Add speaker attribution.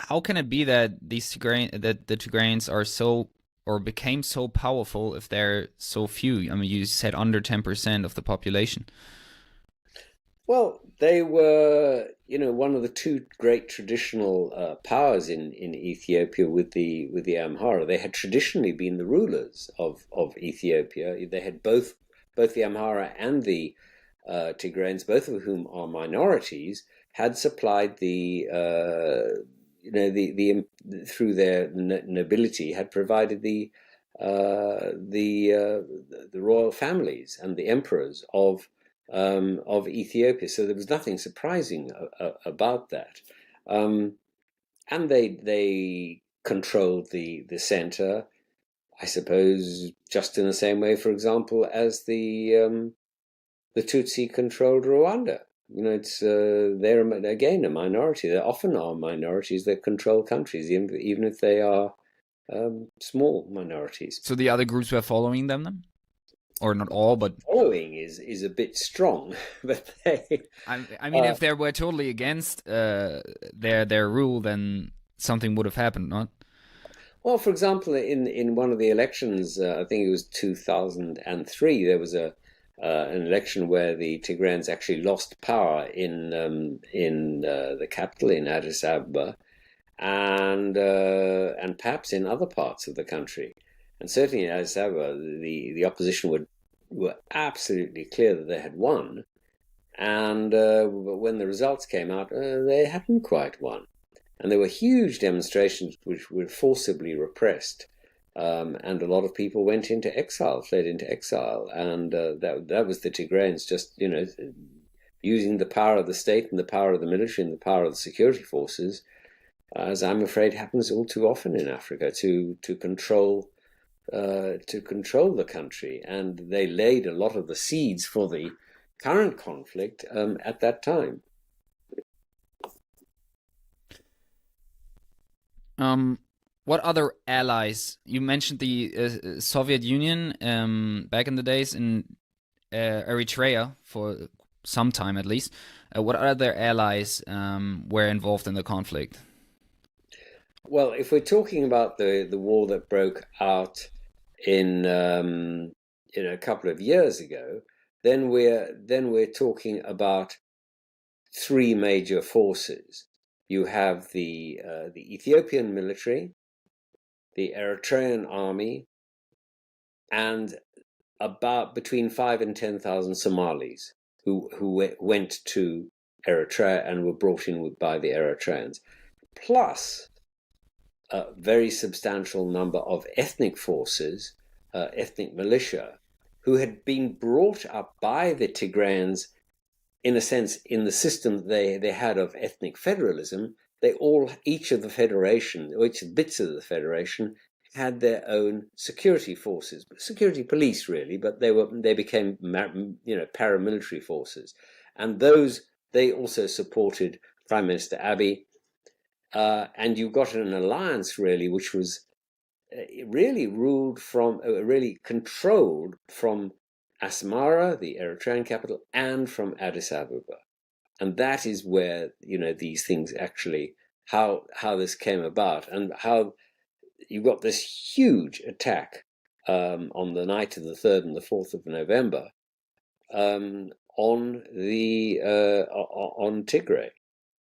Speaker 1: how can it be that the Tigrayans are so or became so powerful if they're so few? I mean, you said under 10% of the population.
Speaker 2: Well, they were, one of the two great traditional powers in Ethiopia with the Amhara. They had traditionally been the rulers of Ethiopia. They had both the Amhara and the Tigrayans, both of whom are minorities, had supplied through their nobility, had provided the royal families and the emperors of Ethiopia. So there was nothing surprising about that. Um, and they controlled the center, I suppose, just in the same way, for example, as the Tutsi controlled Rwanda. They're again a minority. There often are minorities that control countries, even if they are small minorities.
Speaker 1: So the other groups were following them then? Or not all, but
Speaker 2: Following is a bit strong, but they
Speaker 1: I mean,
Speaker 2: uh,
Speaker 1: if they were totally against their rule, then something would have happened, not?
Speaker 2: well, for example, in one of the elections, I think it was 2003, there was a an election where the Tigrayans actually lost power in the capital in Addis Ababa, and perhaps in other parts of the country. And certainly in Addis Ababa, the opposition were absolutely clear that they had won, and when the results came out, they hadn't quite won. And there were huge demonstrations which were forcibly repressed. And a lot of people went into exile, fled into exile. And that was the Tigrayans just, using the power of the state and the power of the military and the power of the security forces, as I'm afraid happens all too often in Africa, to control the country. And they laid a lot of the seeds for the current conflict at that time.
Speaker 1: Um, what other allies? You mentioned the Soviet Union back in the days in Eritrea for some time at least. What other allies were involved in the conflict?
Speaker 2: Well, if we're talking about the war that broke out in a couple of years ago, then we're talking about three major forces. You have the Ethiopian military, the Eritrean army, and about between 5 and 10,000 Somalis who went to Eritrea and were brought in by the Eritreans, plus a very substantial number of ethnic forces, ethnic militia, who had been brought up by the Tigrayans, in a sense, in the system they had of ethnic federalism. Each of the federation, or each bits of the federation, had their own security forces, security police really, but they became paramilitary forces, and those they also supported Prime Minister Abiy, and you got an alliance really, which was really ruled from, really controlled from Asmara, the Eritrean capital, and from Addis Ababa. And that is where, these things actually, how this came about, and how you got this huge attack on the night of the 3rd and the 4th of November, on Tigray.